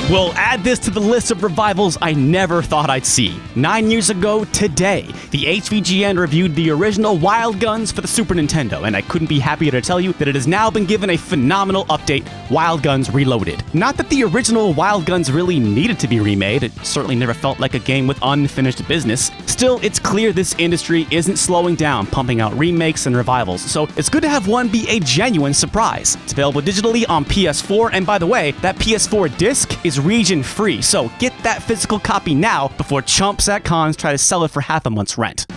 We'll add this to the list of revivals I never thought I'd see. 9 years ago today, the HVGN reviewed the original Wild Guns for the Super Nintendo, and I couldn't be happier to tell you that it has now been given a phenomenal update, Wild Guns Reloaded. Not that the original Wild Guns really needed to be remade, it certainly never felt like a game with unfinished business. Still, it's clear this industry isn't slowing down pumping out remakes and revivals, so it's good to have one be a genuine surprise. It's available digitally on PS4, and by the way, that PS4 disc is region-free, so get that physical copy now before chumps at cons try to sell it for half a month's rent.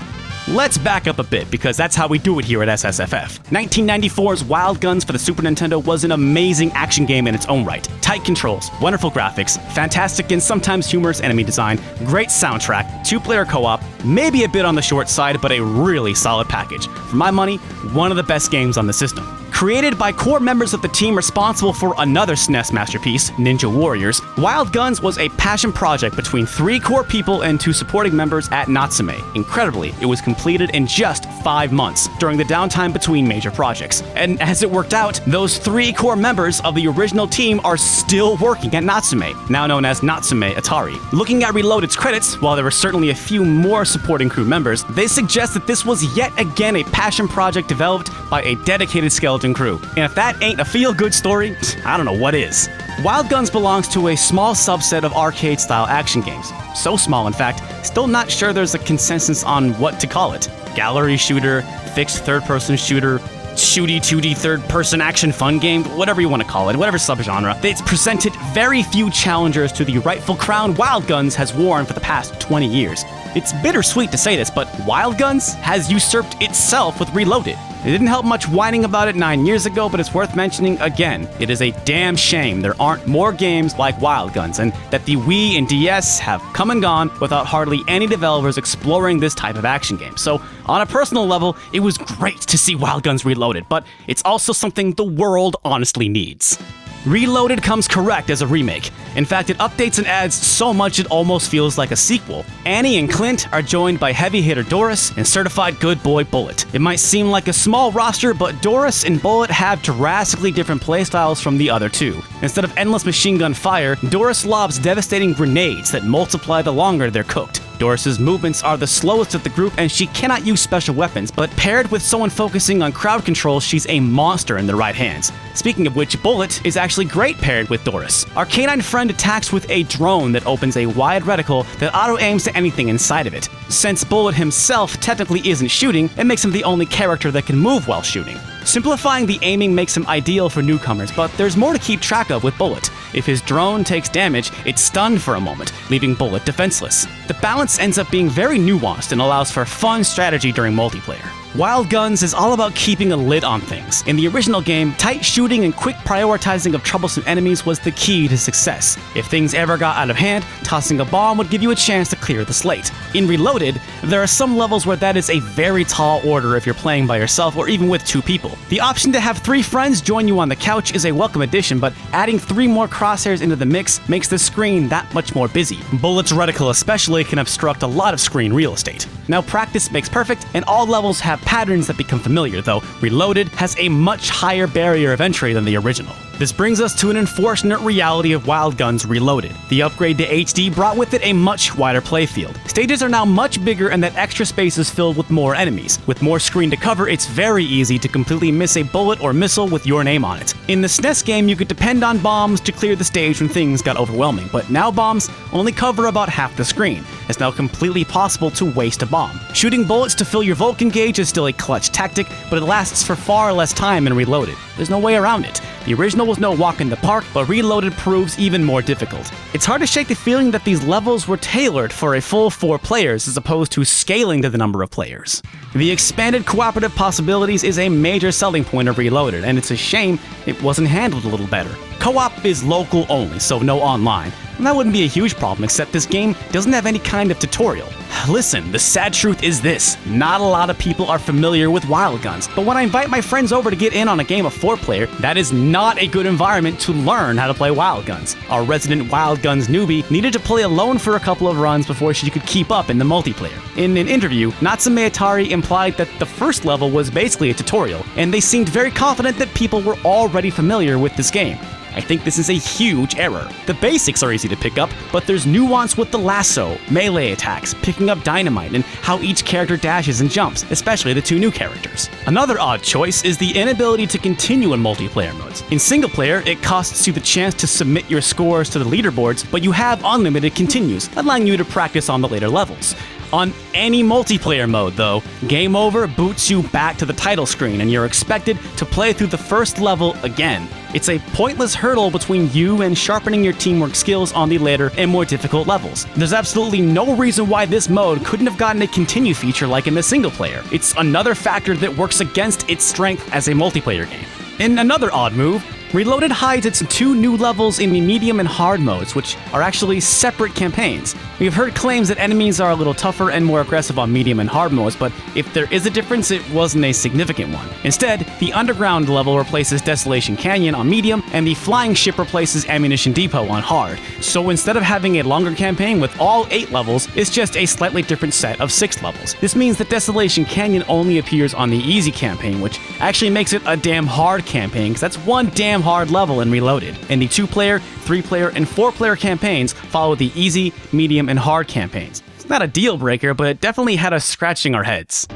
Let's back up a bit, because that's how we do it here at SSFF. 1994's Wild Guns for the Super Nintendo was an amazing action game in its own right. Tight controls, wonderful graphics, fantastic and sometimes humorous enemy design, great soundtrack, 2-player co-op, maybe a bit on the short side, but a really solid package. For my money, one of the best games on the system. Created by core members of the team responsible for another SNES masterpiece, Ninja Warriors, Wild Guns was a passion project between 3 core people and 2 supporting members at Natsume. Incredibly, it was completed in just 5 months, during the downtime between major projects. And as it worked out, those 3 core members of the original team are still working at Natsume, now known as Natsume Atari. Looking at Reloaded's credits, while there were certainly a few more supporting crew members, they suggest that this was yet again a passion project developed by a dedicated skeleton crew. And if that ain't a feel-good story, I don't know what is. Wild Guns belongs to a small subset of arcade-style action games. So small, in fact, still not sure there's a consensus on what to call it. Gallery shooter, fixed third-person shooter, shooty 2D third-person action fun game, whatever you want to call it, whatever subgenre. It's presented very few challengers to the rightful crown Wild Guns has worn for the past 20 years. It's bittersweet to say this, but Wild Guns has usurped itself with Reloaded. It didn't help much whining about it 9 years ago, but it's worth mentioning again. It is a damn shame there aren't more games like Wild Guns, and that the Wii and DS have come and gone without hardly any developers exploring this type of action game. So, on a personal level, it was great to see Wild Guns Reloaded, but it's also something the world honestly needs. Reloaded comes correct as a remake. In fact, it updates and adds so much it almost feels like a sequel. Annie and Clint are joined by heavy hitter Doris and certified good boy Bullet. It might seem like a small roster, but Doris and Bullet have drastically different playstyles from the other two. Instead of endless machine gun fire, Doris lobs devastating grenades that multiply the longer they're cooked. Doris's movements are the slowest of the group and she cannot use special weapons, but paired with someone focusing on crowd control, she's a monster in the right hands. Speaking of which, Bullet is actually great paired with Doris. Our canine friend attacks with a drone that opens a wide reticle that auto-aims to anything inside of it. Since Bullet himself technically isn't shooting, it makes him the only character that can move while shooting. Simplifying the aiming makes him ideal for newcomers, but there's more to keep track of with Bullet. If his drone takes damage, it's stunned for a moment, leaving Bullet defenseless. The balance ends up being very nuanced and allows for fun strategy during multiplayer. Wild Guns is all about keeping a lid on things. In the original game, tight shooting and quick prioritizing of troublesome enemies was the key to success. If things ever got out of hand, tossing a bomb would give you a chance to clear the slate. In Reloaded, there are some levels where that is a very tall order if you're playing by yourself or even with 2 people. The option to have 3 friends join you on the couch is a welcome addition, but adding 3 more crosshairs into the mix makes the screen that much more busy. Bullet's reticle especially can obstruct a lot of screen real estate. Now, practice makes perfect, and all levels have patterns that become familiar, though Reloaded has a much higher barrier of entry than the original. This brings us to an unfortunate reality of Wild Guns Reloaded. The upgrade to HD brought with it a much wider playfield. Stages are now much bigger and that extra space is filled with more enemies. With more screen to cover, it's very easy to completely miss a bullet or missile with your name on it. In the SNES game, you could depend on bombs to clear the stage when things got overwhelming, but now bombs only cover about half the screen. It's now completely possible to waste a bomb. Shooting bullets to fill your Vulcan gauge is still a clutch tactic, but it lasts for far less time in Reloaded. There's no way around it. The original was no walk in the park, but Reloaded proves even more difficult. It's hard to shake the feeling that these levels were tailored for a full 4 players as opposed to scaling to the number of players. The expanded cooperative possibilities is a major selling point of Reloaded, and it's a shame it wasn't handled a little better. Co-op is local only, so no online. And that wouldn't be a huge problem, except this game doesn't have any kind of tutorial. Listen, the sad truth is this: not a lot of people are familiar with Wild Guns, but when I invite my friends over to get in on a game of 4-player, that is not a good environment to learn how to play Wild Guns. Our resident Wild Guns newbie needed to play alone for a couple of runs before she could keep up in the multiplayer. In an interview, Natsume Atari implied that the first level was basically a tutorial, and they seemed very confident that people were already familiar with this game. I think this is a huge error. The basics are easy to pick up, but there's nuance with the lasso, melee attacks, picking up dynamite, and how each character dashes and jumps, especially the two new characters. Another odd choice is the inability to continue in multiplayer modes. In single player, it costs you the chance to submit your scores to the leaderboards, but you have unlimited continues, allowing you to practice on the later levels. On any multiplayer mode, though, game over boots you back to the title screen and you're expected to play through the first level again. It's a pointless hurdle between you and sharpening your teamwork skills on the later and more difficult levels. There's absolutely no reason why this mode couldn't have gotten a continue feature like in the single player. It's another factor that works against its strength as a multiplayer game. In another odd move, Reloaded hides its two new levels in the medium and hard modes, which are actually separate campaigns. We've heard claims that enemies are a little tougher and more aggressive on medium and hard modes, but if there is a difference, it wasn't a significant one. Instead, the underground level replaces Desolation Canyon on medium, and the flying ship replaces Ammunition Depot on hard. So instead of having a longer campaign with all 8 levels, it's just a slightly different set of 6 levels. This means that Desolation Canyon only appears on the easy campaign, which actually makes it a damn hard campaign, because that's one damn hard level in Reloaded. And the 2-player, 3-player, and 4-player campaigns follow the easy, medium, and hard campaigns. It's not a deal breaker, but it definitely had us scratching our heads.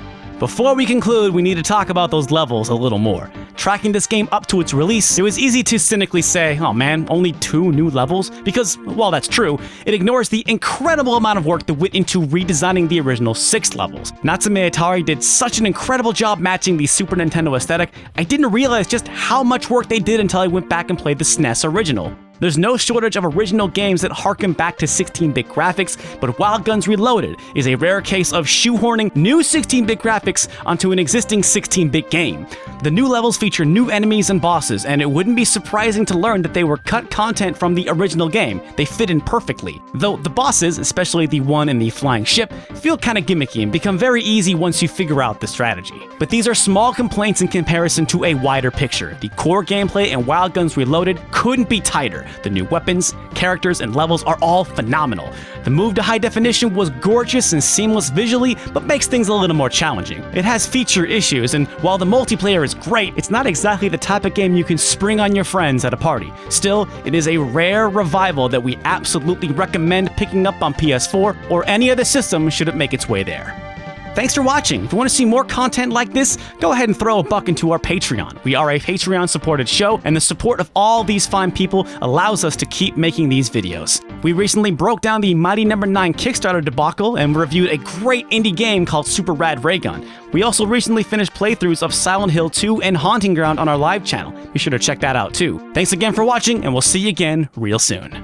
Before we conclude, we need to talk about those levels a little more. Tracking this game up to its release, it was easy to cynically say, oh man, only 2 new levels? Because, while that's true, it ignores the incredible amount of work that went into redesigning the original 6 levels. Natsume Atari did such an incredible job matching the Super Nintendo aesthetic, I didn't realize just how much work they did until I went back and played the SNES original. There's no shortage of original games that harken back to 16-bit graphics, but Wild Guns Reloaded is a rare case of shoehorning new 16-bit graphics onto an existing 16-bit game. The new levels feature new enemies and bosses, and it wouldn't be surprising to learn that they were cut content from the original game. They fit in perfectly. Though the bosses, especially the one in the flying ship, feel kinda gimmicky and become very easy once you figure out the strategy. But these are small complaints in comparison to a wider picture. The core gameplay in Wild Guns Reloaded couldn't be tighter. The new weapons, characters, and levels are all phenomenal. The move to high definition was gorgeous and seamless visually, but makes things a little more challenging. It has feature issues, and while the multiplayer is great, it's not exactly the type of game you can spring on your friends at a party. Still, it is a rare revival that we absolutely recommend picking up on PS4 or any other system should it make its way there. Thanks for watching. If you want to see more content like this, go ahead and throw a buck into our Patreon. We are a Patreon-supported show, and the support of all these fine people allows us to keep making these videos. We recently broke down the Mighty No. 9 Kickstarter debacle and reviewed a great indie game called Super Rad Raygun. We also recently finished playthroughs of Silent Hill 2 and Haunting Ground on our live channel. Be sure to check that out too. Thanks again for watching, and we'll see you again real soon.